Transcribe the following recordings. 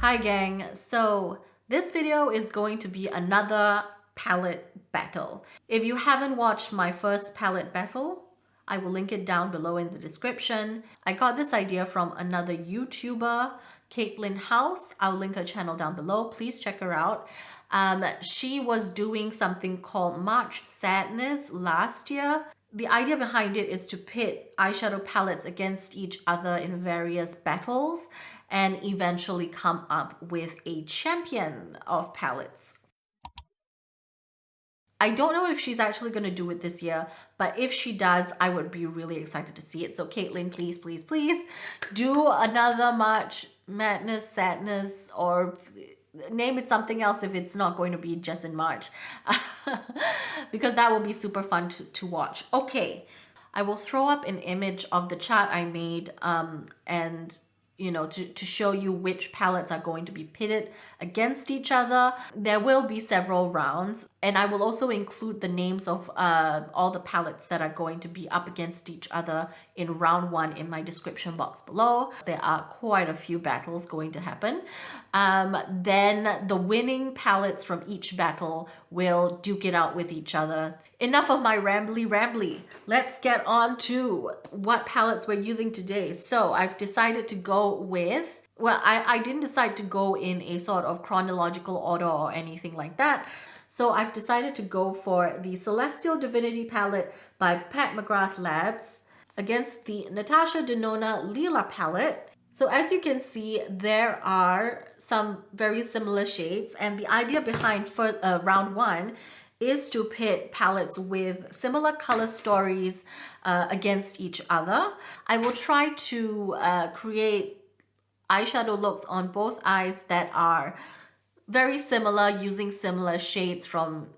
Hi gang, so this video is going to be another palette battle. If you haven't watched my first palette battle, I will link it down below in the description. I got this idea from another YouTuber, Katelyn House. I'll link her channel down below. Please check her out. She was doing something called March Sadness last year. The idea behind it is to pit eyeshadow palettes against each other in various battles and eventually come up with a champion of palettes. I don't know if she's actually going to do it this year, but if she does, I would be really excited to see it. So Katelyn, please, please, please do another March Madness, Sadness, or name it something else if it's not going to be just in March. Because that will be super fun to watch. Okay, I will throw up an image of the chart I made and you know, to show you which palettes are going to be pitted against each other. There will be several rounds, and I will also include the names of all the palettes that are going to be up against each other in round 1 in my description box below. There are quite a few battles going to happen. Then the winning palettes from each battle will duke it out with each other. Enough of my rambly. Let's get on to what palettes we're using today. So I've decided to go with, well, I didn't decide to go in a sort of chronological order or anything like that. So I've decided to go for the Celestial Divinity Palette by Pat McGrath Labs against the Natasha Denona Lila Palette. So as you can see, there are some very similar shades, and the idea behind round 1 is to pit palettes with similar color stories against each other. I will try to create eyeshadow looks on both eyes that are very similar, using similar shades from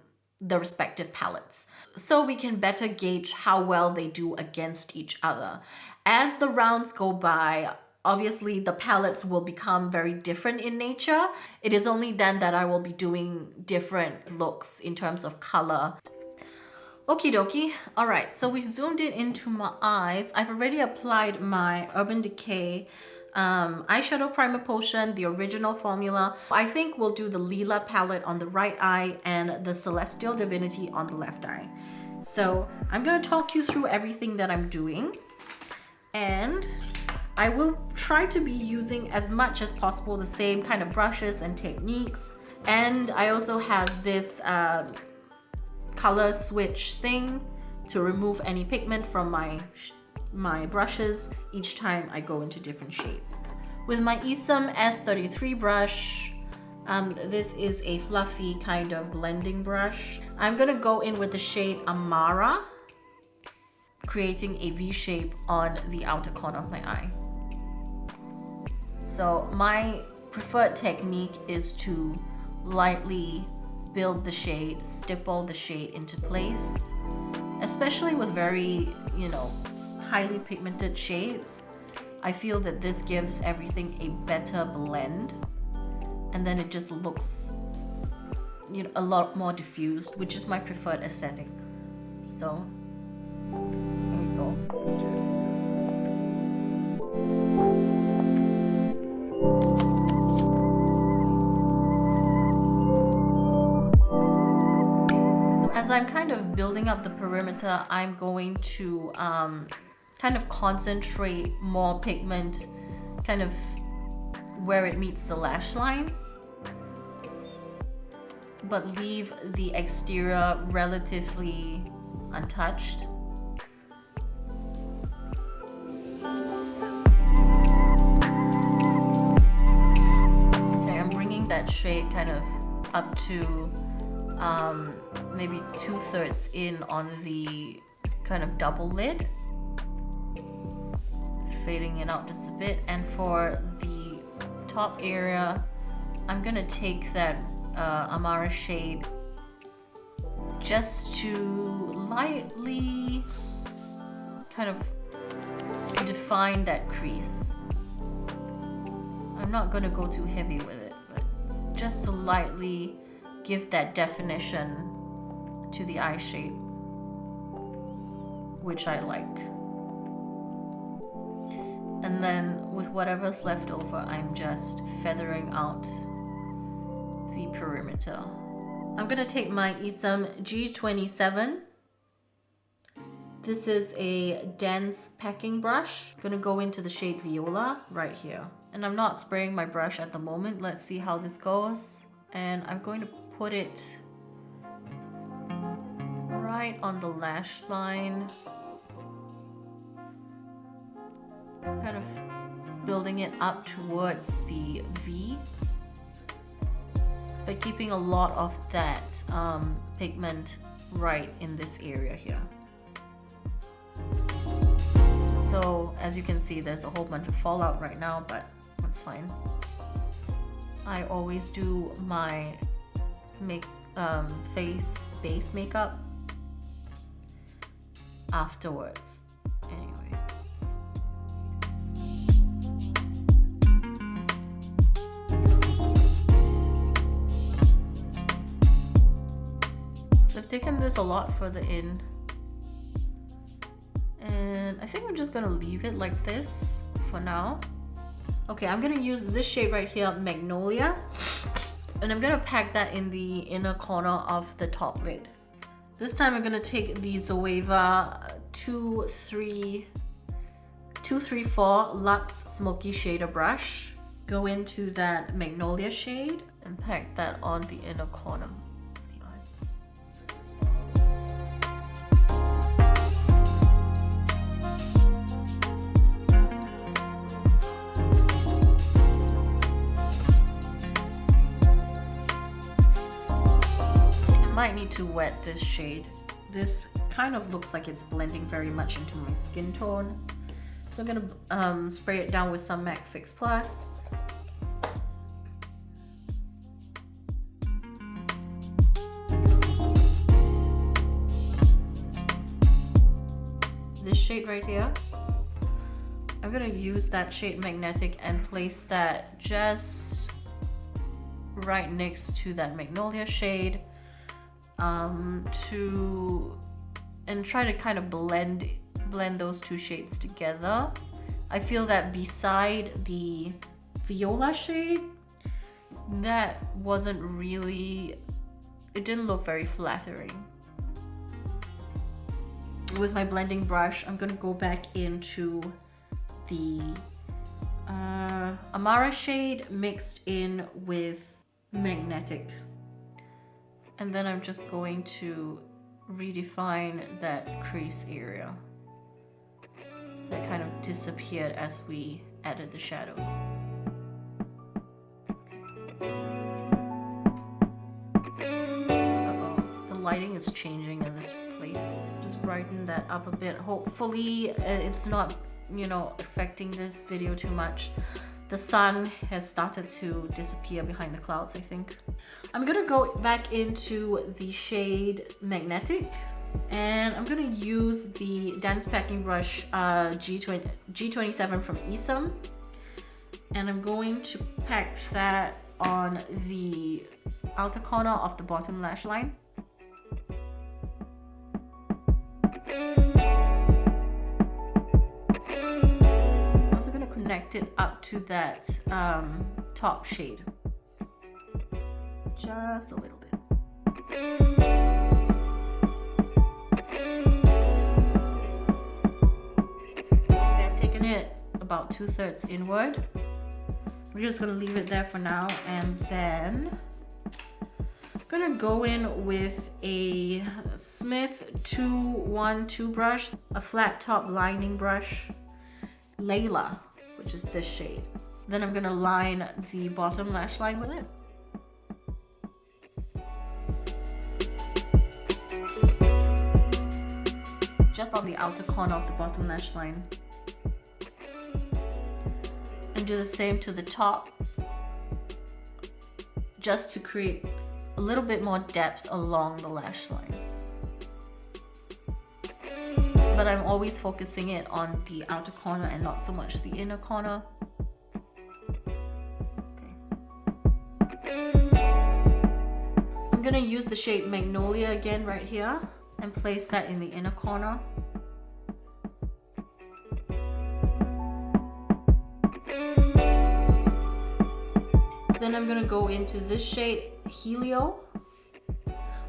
the respective palettes, so we can better gauge how well they do against each other. As the rounds go by, obviously the palettes will become very different in nature. It is only then that I will be doing different looks in terms of color. Okie dokie. All right, so we've zoomed it into my eyes. I've already applied my Urban Decay eyeshadow primer potion, the original formula. I think we'll do the Lila palette on the right eye and the Celestial Divinity on the left eye. So I'm gonna talk you through everything that I'm doing, and I will try to be using as much as possible the same kind of brushes and techniques. And I also have this color switch thing to remove any pigment from my brushes each time I go into different shades. With my Esom S33 brush, this is a fluffy kind of blending brush. I'm gonna go in with the shade Amara, creating a V shape on the outer corner of my eye. So my preferred technique is to lightly build the shade, stipple the shade into place, especially with very, you know, highly pigmented shades. I feel that this gives everything a better blend, and then it just looks, you know, a lot more diffused, which is my preferred aesthetic. So here we go. So as I'm kind of building up the perimeter, I'm going to kind of concentrate more pigment kind of where it meets the lash line, but leave the exterior relatively untouched. Okay, I'm bringing that shade kind of up to maybe 2/3 in on the kind of double lid, fading it out just a bit. And for the top area, I'm gonna take that Amara shade just to lightly kind of define that crease. I'm not gonna go too heavy with it, but just to lightly give that definition to the eye shape, which I like. And then with whatever's left over, I'm just feathering out the perimeter. I'm gonna take my Isam G27. This is a dense packing brush. Gonna go into the shade Viola right here. And I'm not spraying my brush at the moment. Let's see how this goes. And I'm going to put it right on the lash line. Kind of building it up towards the V, but keeping a lot of that pigment right in this area here. So as you can see, there's a whole bunch of fallout right now, but that's fine. I always do my face base makeup afterwards. Anyway. I've taken this a lot further in, and I think I'm just gonna leave it like this for now. Okay, I'm gonna use this shade right here, Magnolia, and I'm gonna pack that in the inner corner of the top lid. This time I'm gonna take the Zoeva 234 Luxe Smoky Shader brush, go into that Magnolia shade, and pack that on the inner corner. Might need to wet this shade. This kind of looks like it's blending very much into my skin tone. So I'm gonna spray it down with some MAC Fix Plus. This shade right here, I'm gonna use that shade Magnetic and place that just right next to that Magnolia shade. And try to kind of blend those two shades together. I feel that beside the Viola shade, that wasn't really, it didn't look very flattering. With my blending brush, I'm gonna go back into the Amara shade mixed in with Magnetic. And then I'm just going to redefine that crease area. That kind of disappeared as we added the shadows. Uh-oh, the lighting is changing in this place. Just brighten that up a bit. Hopefully it's not, you know, affecting this video too much. The sun has started to disappear behind the clouds, I think. I'm gonna go back into the shade Magnetic, and I'm gonna use the dense packing brush G27 from Isam, and I'm going to pack that on the outer corner of the bottom lash line. Connect it up to that top shade. Just a little bit. I've taken it about 2/3 inward. We're just gonna leave it there for now, and then I'm gonna go in with a Smith 212 brush, a flat top lining brush, Lila, which is this shade. Then I'm gonna line the bottom lash line with it. Just on the outer corner of the bottom lash line. And do the same to the top, just to create a little bit more depth along the lash line. But I'm always focusing it on the outer corner and not so much the inner corner. Okay. I'm gonna use the shade Magnolia again right here and place that in the inner corner. Then I'm gonna go into this shade, Helio.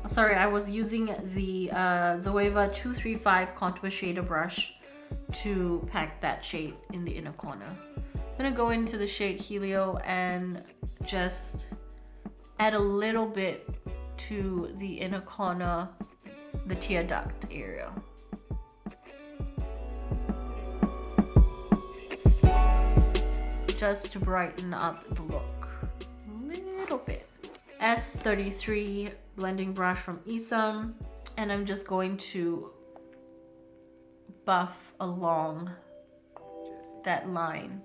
Sorry, I was using the Zoeva 235 contour shader brush to pack that shade in the inner corner. I'm gonna go into the shade Helio and just add a little bit to the inner corner, the tear duct area. Just to brighten up the look a little bit. S33 blending brush from Isam, and I'm just going to buff along that line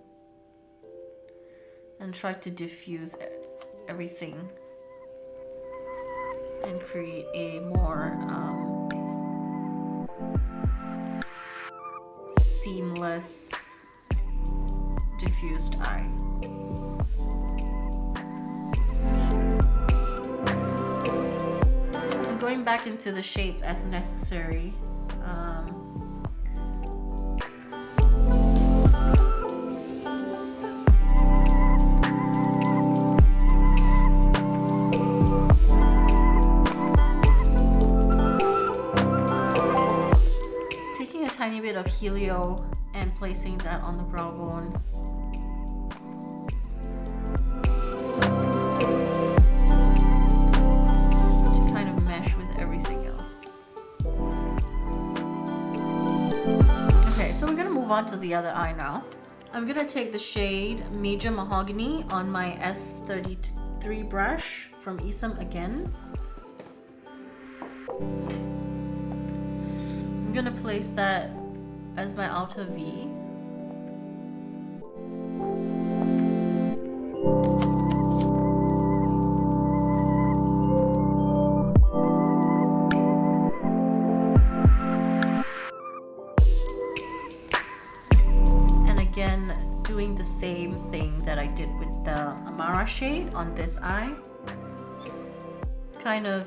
and try to diffuse everything and create a more seamless diffused eye. I'm going back into the shades as necessary. Taking a tiny bit of Helio and placing that on the brow bone. To kind of mesh with everything else. Okay, so we're gonna move on to the other eye now. I'm gonna take the shade Major Mahogany on my S33 brush from Isam again. I'm gonna place that as my outer V. And again, doing the same thing that I did with the Amara shade on this eye. Kind of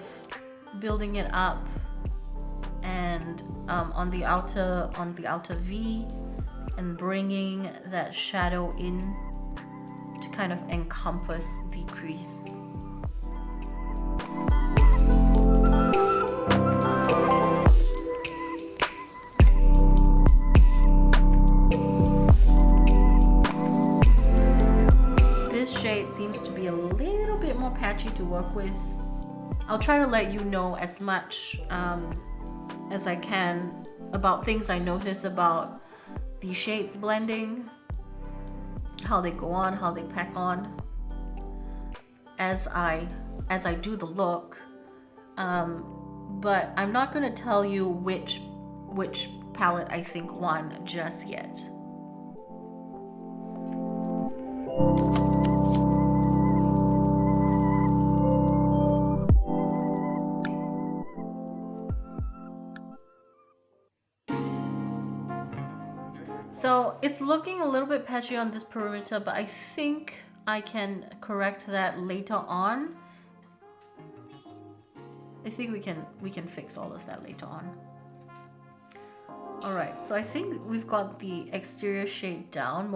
building it up and on the outer V, and bringing that shadow in to kind of encompass the crease. This shade seems to be a little bit more patchy to work with. I'll try to let you know as much as I can about things I notice about the shades blending, how they go on, how they pack on as I do the look. But I'm not gonna tell you which palette I think won just yet. So it's looking a little bit patchy on this perimeter, but I think I can correct that later on. I think we can fix all of that later on. All right, so I think we've got the exterior shade down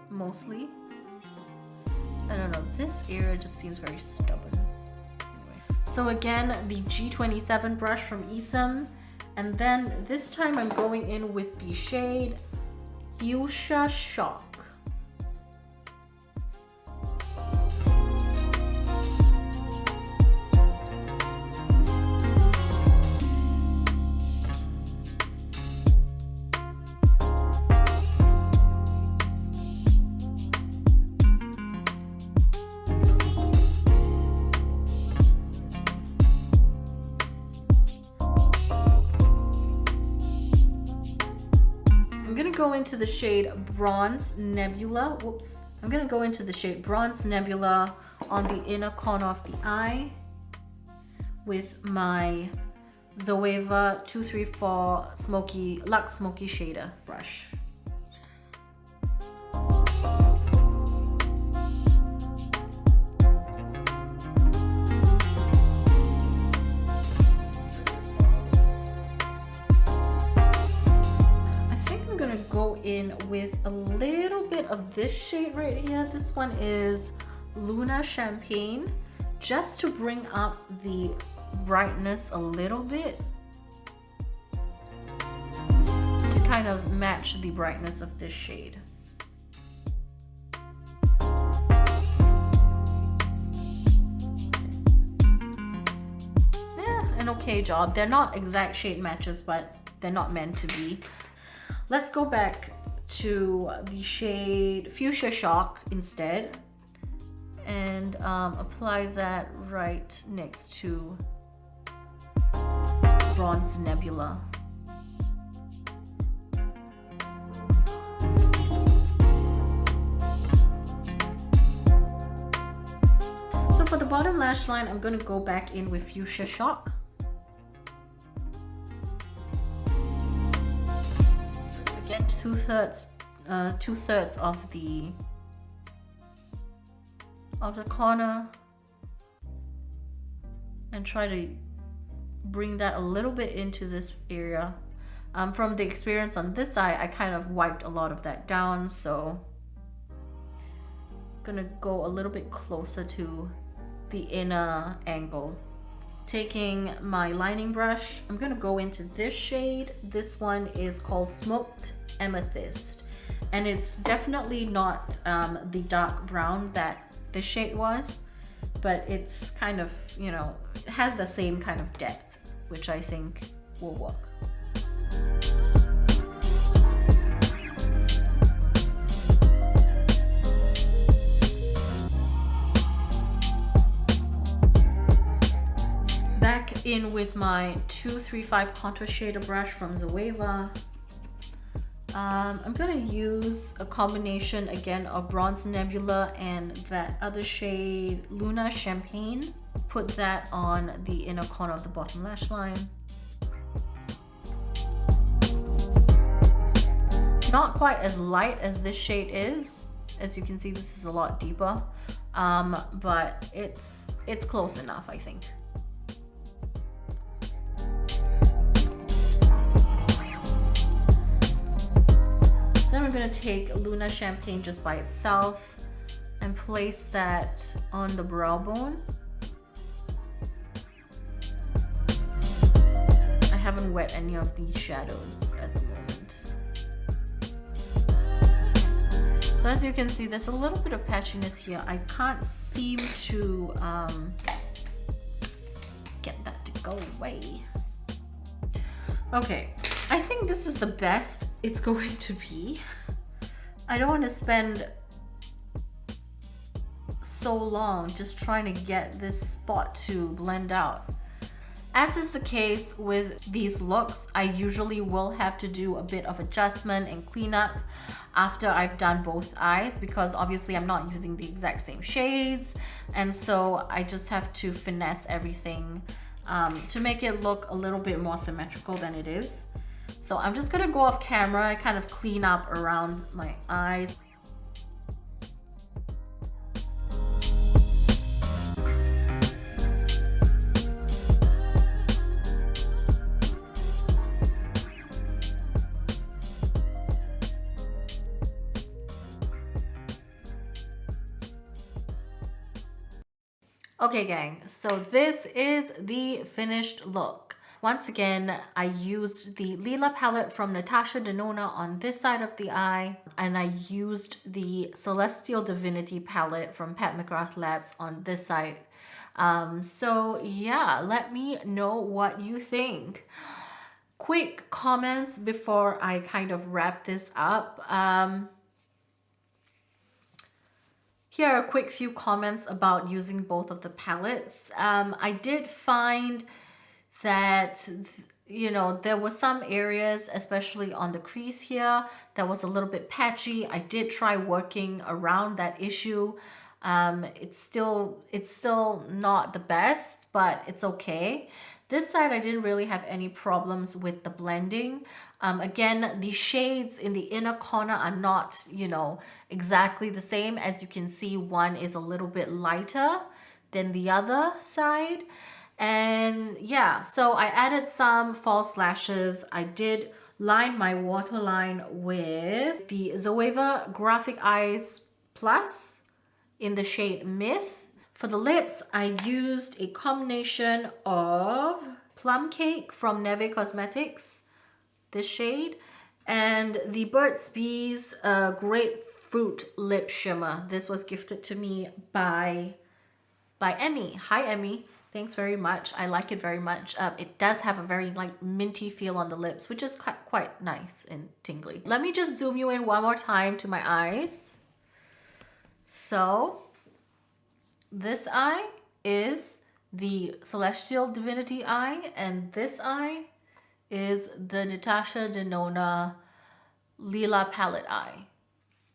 mostly. I don't know, this area just seems very stubborn. Anyway. So again, the G27 brush from Isam, and then this time I'm going in with the shade Fuchsia Shock. Go into the shade Bronze Nebula. Whoops. I'm gonna go into the shade Bronze Nebula on the inner corner of the eye with my Zoeva 234 Luxe Smoky Shader brush. Go in with a little bit of this shade right here. This one is Luna Champagne just to bring up the brightness a little bit, to kind of match the brightness of this shade. An okay job. They're not exact shade matches, but they're not meant to be. Let's go back to the shade Fuchsia Shock instead, and apply that right next to Bronze Nebula. So for the bottom lash line, I'm going to go back in with Fuchsia Shock. Again, two-thirds of the corner, and try to bring that a little bit into this area. From the experience on this eye, I kind of wiped a lot of that down, so I'm gonna go a little bit closer to the inner angle. Taking my lining brush, I'm gonna go into this shade. This one is called Smoked Amethyst, and it's definitely not the dark brown that this shade was, but it's kind of, you know, it has the same kind of depth, which I think will work. Back in with my 235 contour shader brush from Zoeva. I'm gonna use a combination again of Bronze Nebula and that other shade Luna Champagne. Put that on the inner corner of the bottom lash line. Not quite as light as this shade is. As you can see, this is a lot deeper, but it's close enough, I think. Then I'm going to take Luna Champagne just by itself and place that on the brow bone. I haven't wet any of these shadows at the moment. So as you can see, there's a little bit of patchiness here. I can't seem to get that to go away. Okay, I think this is the best it's going to be. I don't want to spend so long just trying to get this spot to blend out. As is the case with these looks, I usually will have to do a bit of adjustment and cleanup after I've done both eyes, because obviously I'm not using the exact same shades, and so I just have to finesse everything to make it look a little bit more symmetrical than it is. So I'm just gonna go off camera, kind of clean up around my eyes. Okay gang, so this is the finished look. Once again, I used the Lila palette from Natasha Denona on this side of the eye, and I used the Celestial Divinity palette from Pat McGrath Labs on this side. So yeah, let me know what you think. Quick comments before I kind of wrap this up. Here are a quick few comments about using both of the palettes. I did find that, you know, there were some areas, especially on the crease here, that was a little bit patchy. I did try working around that issue. It's still not the best, but it's okay. This side, I didn't really have any problems with the blending. Again, the shades in the inner corner are not, you know, exactly the same. As you can see, one is a little bit lighter than the other side. And yeah, so I added some false lashes. I did line my waterline with the Zoeva Graphic Eyes Plus in the shade Myth. For the lips, I used a combination of Plum Cake from Neve Cosmetics, this shade, and the Burt's Bees Grapefruit Lip Shimmer. This was gifted to me by Emmy. Hi, Emmy. Thanks very much. I like it very much. It does have a very like minty feel on the lips, which is quite nice and tingly. Let me just zoom you in one more time to my eyes. So this eye is the Celestial Divinity eye, and this eye is the Natasha Denona Lila Palette eye.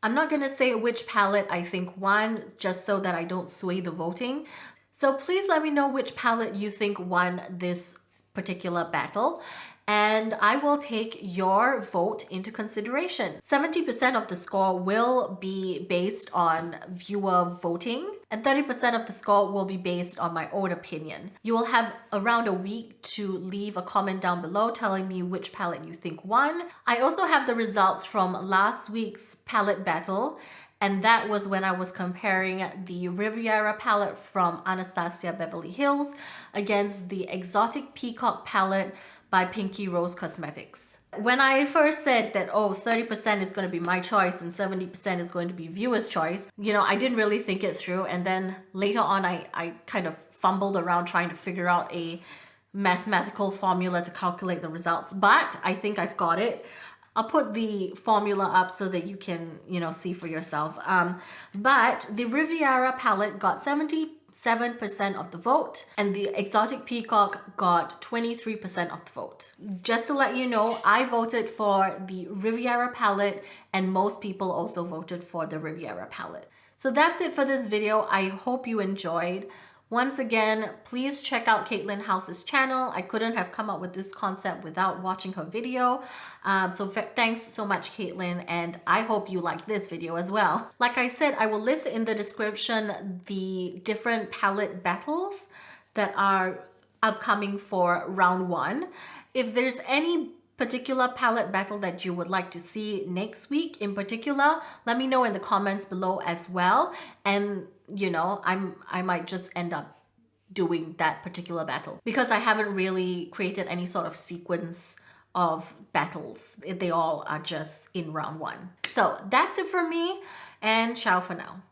I'm not gonna say which palette I think won, just so that I don't sway the voting. So please let me know which palette you think won this particular battle, and I will take your vote into consideration. 70% of the score will be based on viewer voting, and 30% of the score will be based on my own opinion. You will have around a week to leave a comment down below telling me which palette you think won. I also have the results from last week's palette battle, and that was when I was comparing the Riviera palette from Anastasia Beverly Hills against the Exotic Peacock palette by Pinky Rose Cosmetics. When I first said that, oh, 30% is going to be my choice and 70% is going to be viewer's choice, you know, I didn't really think it through. And then later on, I kind of fumbled around trying to figure out a mathematical formula to calculate the results. But I think I've got it. I'll put the formula up so that you can, you know, see for yourself. But the Riviera palette got 77% of the vote, and the Exotic Peacock got 23% of the vote. Just to let you know, I voted for the Riviera palette, and most people also voted for the Riviera palette. So that's it for this video. I hope you enjoyed. Once again, please check out Katelyn House's channel. I couldn't have come up with this concept without watching her video. So thanks so much, Katelyn, and I hope you liked this video as well. Like I said, I will list in the description the different palette battles that are upcoming for round 1. If there's any particular palette battle that you would like to see next week in particular, let me know in the comments below as well. And you know, I might just end up doing that particular battle because I haven't really created any sort of sequence of battles. They all are just in round 1. So that's it for me, and ciao for now.